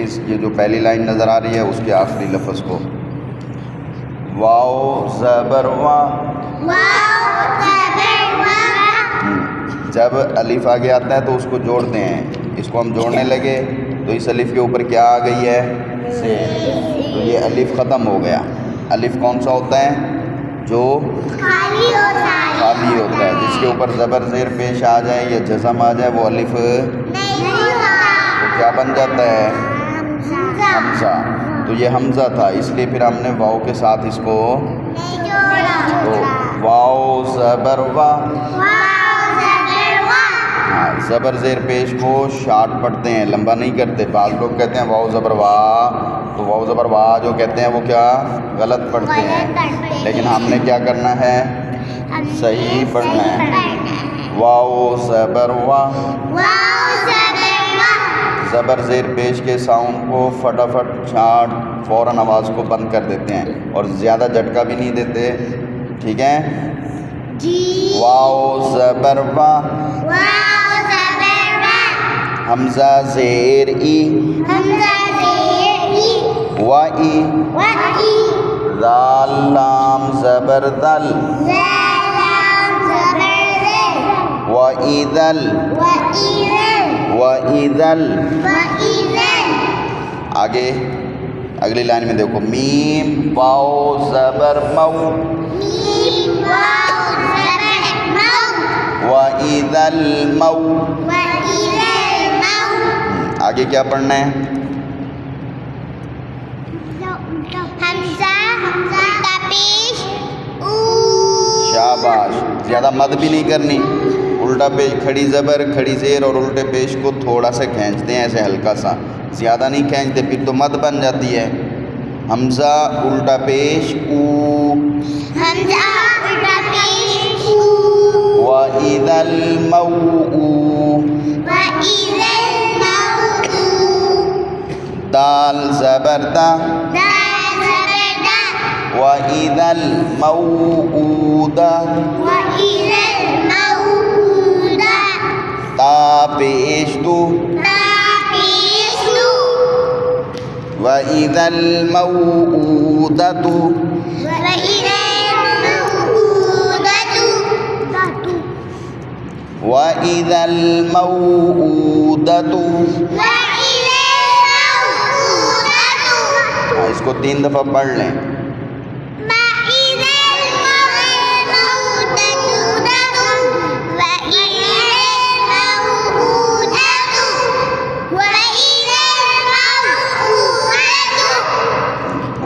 ये जो पहली लाइन नज़र आ रही है उसके आखिरी लफ्ज़ को। वाओ ज़बर वा, जब अलिफ आगे आता है तो उसको जोड़ते हैं। इसको हम जोड़ने लगे तो इस अलिफ के ऊपर क्या आ गई है? से। तो ये अलिफ ख़त्म हो गया। अलिफ कौन सा होता है? जो खाली होता है, जिसके ऊपर ज़बर ज़ेर पेश आ जाए या जज़म आ जाए वो अलिफ नहीं होता, तो क्या बन जाता है? हमज़ा। तो ये हमज़ा था, इसलिए फिर हमने वाओ के साथ इसको तो वाओ ज़बर वा। हाँ, ज़बर ज़ेर पेश को शार्ट पढ़ते हैं, लंबा नहीं करते। बाज़ लोग कहते हैं वाओ ज़बर वा, तो वाओ ज़बर वा जो कहते हैं वो क्या गलत पढ़ते हैं, लेकिन हमने क्या करना है? सही पढ़ना है। वाओ ज़बर वा, ज़बर ज़ेर पेश के साउंड को फटाफट शार्ट फ़ौरन आवाज़ को बंद कर देते हैं और ज़्यादा झटका भी नहीं देते, ठीक है जी। वाओ ज़बर वा, हमज़ा ज़ेर ई, वाई, दाल लाम ज़बर दल, वईदल, वईदल। आगे अगली लाइन में देखो, मीम वाओ ज़बर मऊ, वईदल मऊ। आगे क्या पढ़ना है? शाबाश, ज़्यादा मद भी नहीं करनी। उल्टा पेश, खड़ी ज़बर, खड़ी ज़ेर और उल्टे पेश को थोड़ा सा खींचते हैं, ऐसे हल्का सा, ज़्यादा नहीं खींचते, फिर तो मद बन जाती है। हमज़ा उल्टा पेश ऊ, वईदल मऊ, दाल ज़बर दा, वईदल मऊऊदा, ता पेश दू, वईदल मऊऊदतु, वईदल मऊऊदतु। इसको 3 दफ़ा पढ़ लें।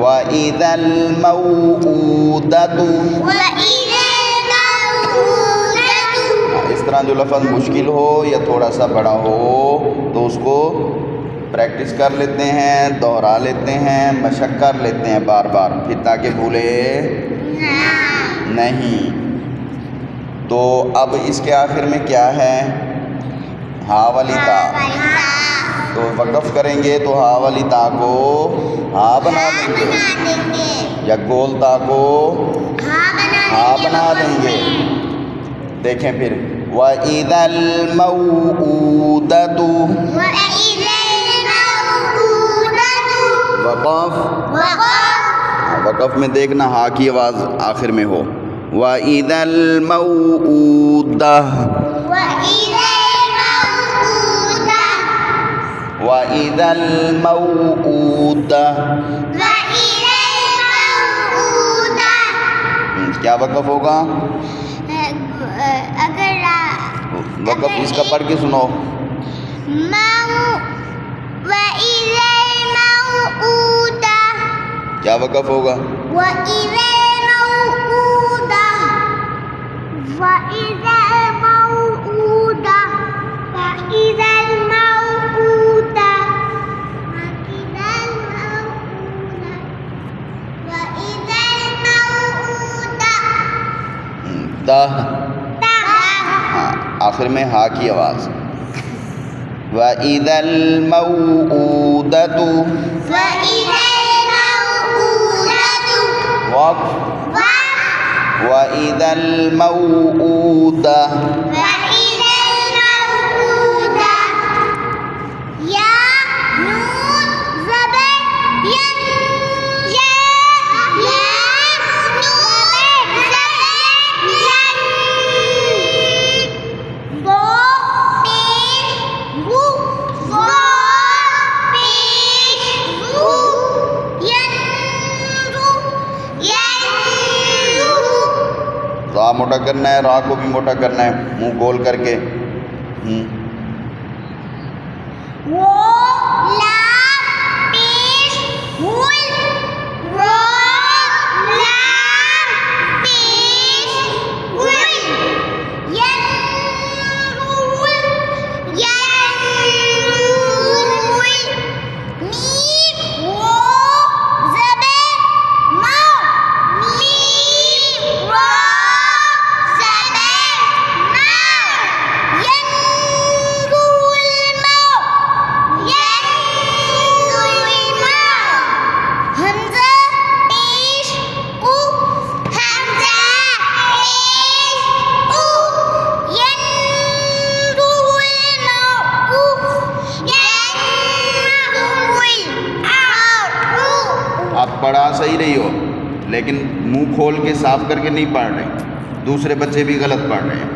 वईदल मऊऊदतु। इस तरह जो लफ्ज़ मुश्किल हो या थोड़ा सा बड़ा हो तो उसको प्रैक्टिस कर लेते हैं, दोहरा लेते हैं, मशक कर लेते हैं बार बार, फिर ताकि भूले नहीं। तो अब इसके आखिर में क्या है? हा वाली ता। तो वक़फ़ करेंगे तो हा वाली ता को हा बना देंगे या गोल ता को हा बना देंगे। देखें फिर, वईदल मऊऊदतु, वक़फ़ में देखना हा की आवाज़ आखिर में हो। वईदल मऊऊदा, वईदल मऊऊदा। क्या वक़फ़ होगा? वक़फ़ इसका पढ़ के सुनो। क्या वक़फ़ होगा? हाँ, आखिर में हा की आवाज़। वईदल मऊऊदतु, वईदल मऊऊदा। रा मोटा करना है, रा को भी मोटा करना है, मुंह गोल करके। वो ला पेश हुल रो ला पेश हुल यन हुल मीम वो ज़बे मा मीम रो ज़बे मा यन हमज़ा पेश उ हमज़ा पेश उ यनरुल मऊ यनरुल आउ। आप पढ़ा सही रही हो, लेकिन मुंह खोल के साफ करके नहीं पढ़ रहे, दूसरे बच्चे भी गलत पढ़ रहे हैं।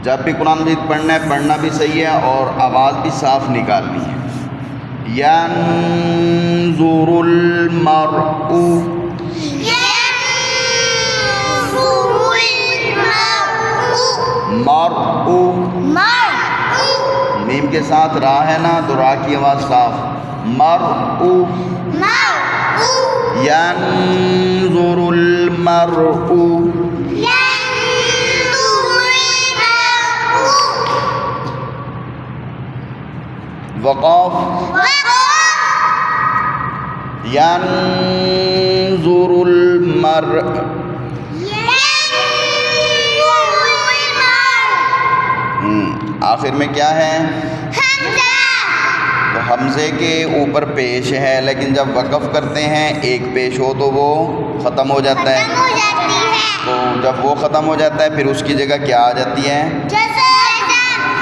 जब भी कुरान मजीद पढ़ना है, पढ़ना भी सही है और आवाज़ भी साफ निकालनी है। यंजुरुल मरउ मरउ मीम के साथ रा है ना, तो रा की आवाज़ साफ। मरउ यंजुरुल मरउ वक़ाफ यंजुरुल मर आखिर में क्या है? तो हमज़े के ऊपर पेश है, लेकिन जब वक़फ़ करते हैं एक पेश हो तो वो ख़त्म हो जाता है। तो जब वो ख़त्म हो जाता है फिर उसकी जगह क्या आ जाती है?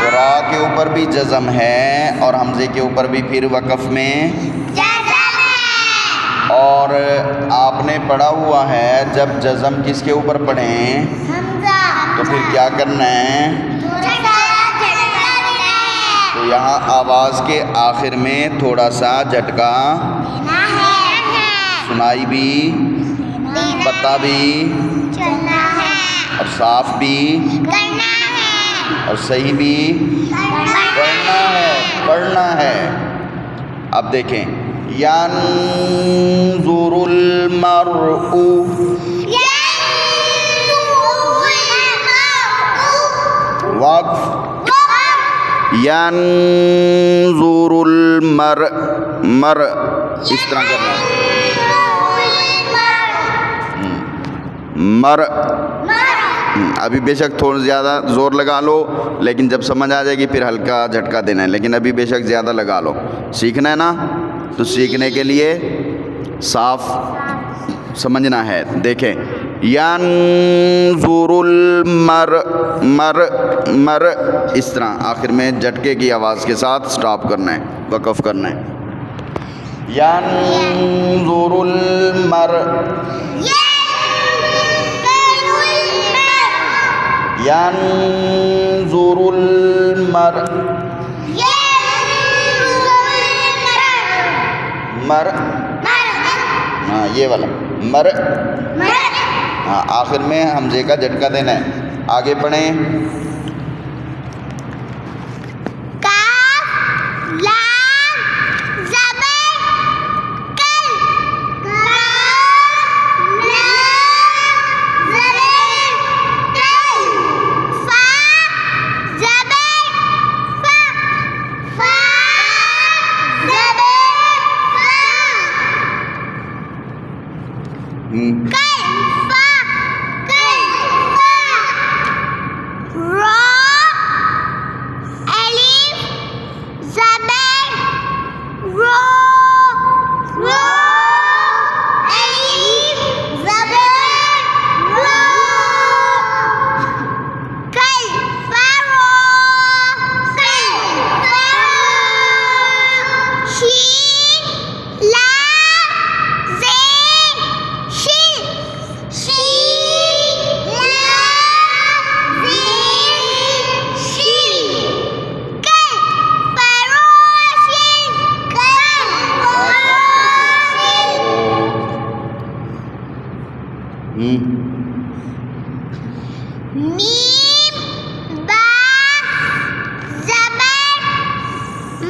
तो रा के ऊपर भी जज़म है और हमज़े के ऊपर भी फिर वक़फ़ में जज़म है। और आपने पढ़ा हुआ है जब जज़म किसके ऊपर पढ़ें तो फिर क्या करना है? तो यहाँ आवाज़ के आखिर में थोड़ा सा झटका सुनाई भी, पता भी और साफ भी और सही भी पढ़ना है। अब देखें, यंजुरुल मरउ वक़्फ़ यंजुरुल मर इस तरह करना मर। अभी बेशक थोड़ा ज़्यादा ज़ोर लगा लो, लेकिन जब समझ आ जाएगी फिर हल्का झटका देना है, लेकिन अभी बेशक ज़्यादा लगा लो। सीखना है ना, तो सीखने के लिए साफ समझना है। देखें, यंजुरुल मर इस तरह आखिर में झटके की आवाज़ के साथ स्टॉप करना है, वक़फ़ करना है। यंजुरुल मर यंजुरुल मर मर हाँ ये वाला मर। हाँ आखिर में हमज़े का झटका देना है। आगे पढ़ें। मीम बा ज़बर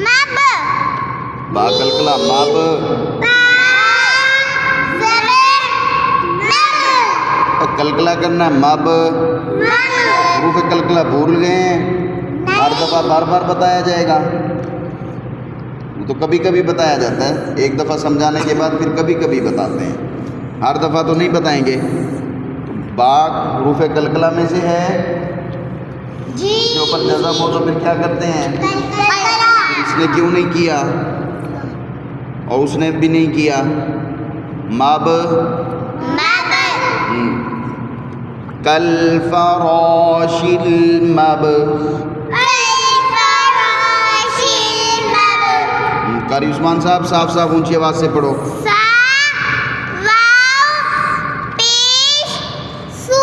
मब बा कलकला मब बा ज़बर मब कलकला करना है मब मब रूफ कलकला भूल गए हैं हर दफ़ा बार बार बताया जाएगा वो तो कभी कभी बताया जाता है एक दफ़ा समझाने के बाद फिर कभी कभी बताते हैं हर दफ़ा तो नहीं बताएंगे तो बा रूफ कलकला में से है जी उसके ऊपर जज़म हो तो फिर क्या करते हैं कलकला इसने क्यों नहीं किया और उसने भी नहीं किया मब मब कल फराशिल मब अल-फराशिल मब कारी उस्मान साहब साफ साफ ऊंची आवाज़ से पढ़ो सा वाव पेश सू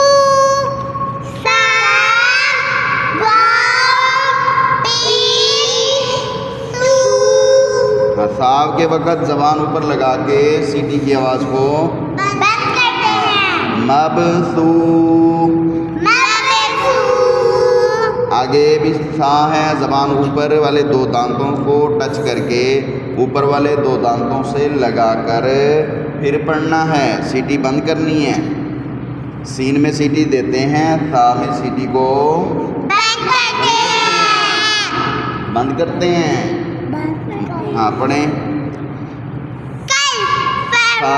सा वाव पेश सू हाँ साव के वक़्त ज़बान ऊपर लगा के सीटी की आवाज़ को बंद करते हैं मबसू मबसू आगे भी सा है ज़बान ऊपर वाले दो दांतों को टच करके ऊपर वाले दो दांतों से लगाकर फिर पढ़ना है सीटी बंद करनी है सीन में सीटी देते हैं सा में सीटी को बंद करते हैं बंद करते हैं हाँ पढ़ें कल फा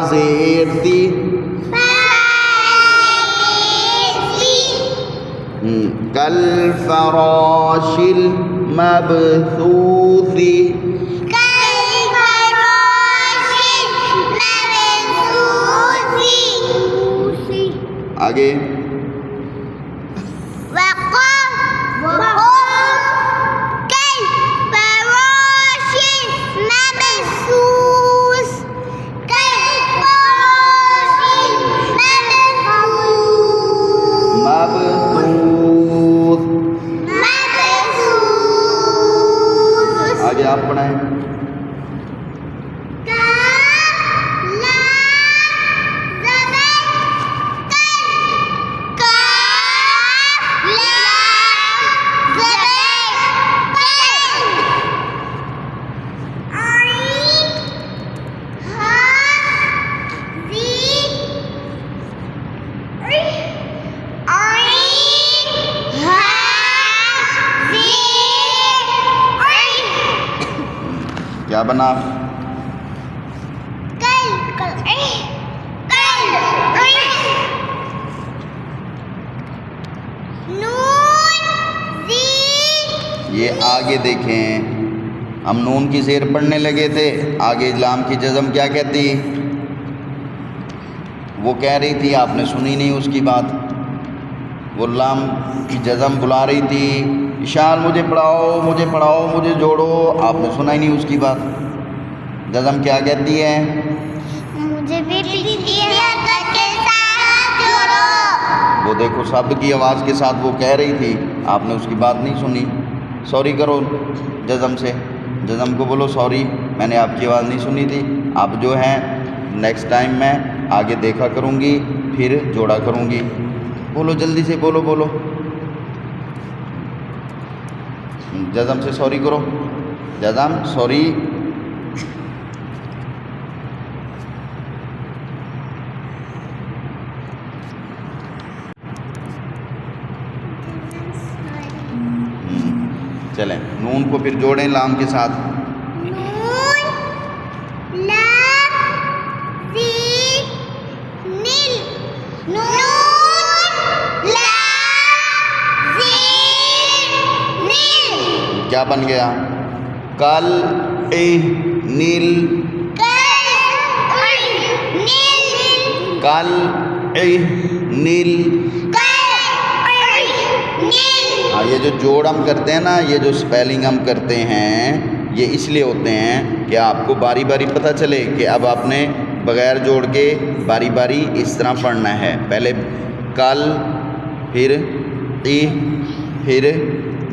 ज़ेर ती कल फराशिल मबसूसी आगे मबसूस आगे आप पढ़ाएं क्या बना ये आगे देखें हम नून की ज़ेर पढ़ने लगे थे आगे लाम की जज़म क्या कहती वो कह रही थी आपने सुनी नहीं उसकी बात वो लाम की जज़म बुला रही थी इशाल मुझे पढ़ाओ मुझे जोड़ो आपने सुना ही नहीं उसकी बात जज़म क्या कहती है मुझे भी पिछली हरकत के साथ जोड़ो वो देखो शब्द की आवाज़ के साथ वो कह रही थी आपने उसकी बात नहीं सुनी सॉरी करो जज़म से जज़म को बोलो सॉरी मैंने आपकी आवाज़ नहीं सुनी थी आप जो हैं नेक्स्ट टाइम मैं आगे देखा करूँगी फिर जोड़ा करूँगी बोलो जल्दी से बोलो जज़म से सॉरी करो जज़म सॉरी चलें नून को फिर जोड़ें लाम के साथ नून लाम ज़ीर नील नून लाम ज़ीर नील क्या बन गया कल नील कल नील हाँ ये जो जोड़ हम करते हैं ना ये जो स्पेलिंग हम करते हैं ये इसलिए होते हैं कि आपको बारी बारी पता चले कि अब आपने बग़ैर जोड़ के बारी बारी इस तरह पढ़ना है पहले कल फिर फिर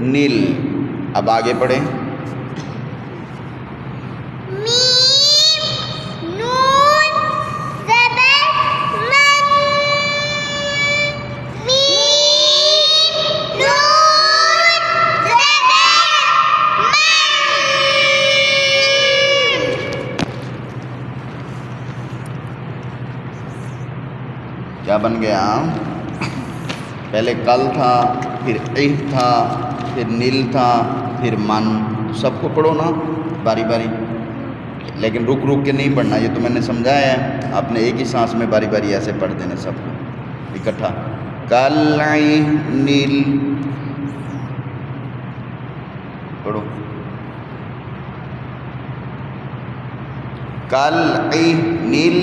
नील अब आगे पढ़ें बन गया? पहले कल था, फिर इह था, फिर नील था, फिर मन। सबको पढ़ो ना बारी बारी, लेकिन रुक रुक के नहीं पढ़ना, ये तो मैंने समझाया है। आपने एक ही सांस में बारी बारी ऐसे पढ़ देने सबको इकट्ठा। कल इह नील, पढ़ो। कल इह नील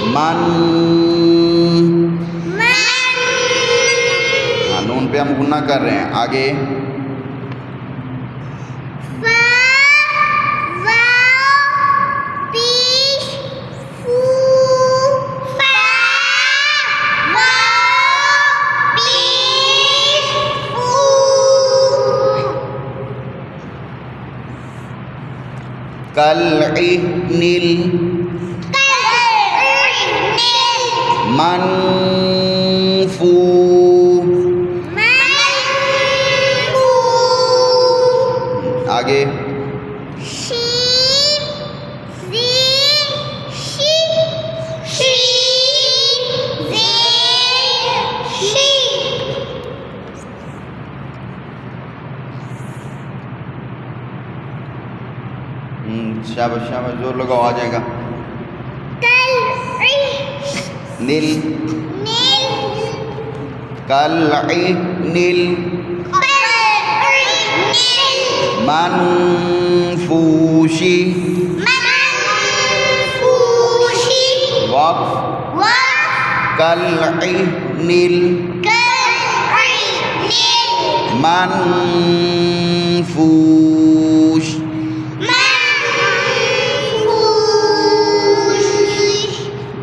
मन। हाँ, नून पे हम गुना कर रहे हैं। आगे कल इह नील मन फू। आगे शाबाश शाबाश, जोर लगाओ, आ जाएगा। नील कल इह नील मनफूशी। वक्फ कल इह नील मनफूश।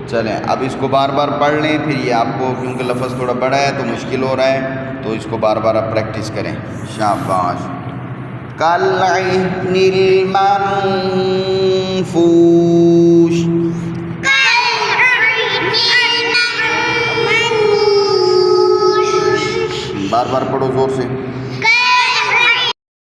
चलें, अब इसको बार बार पढ़ लें, फिर ये आपको क्योंकि लफ्ज़ थोड़ा बड़ा है तो मुश्किल हो रहा है, तो इसको बार बार आप प्रैक्टिस करें। शाबाश। कल इह नील मनफूश। बार बार पढ़ो जोर से।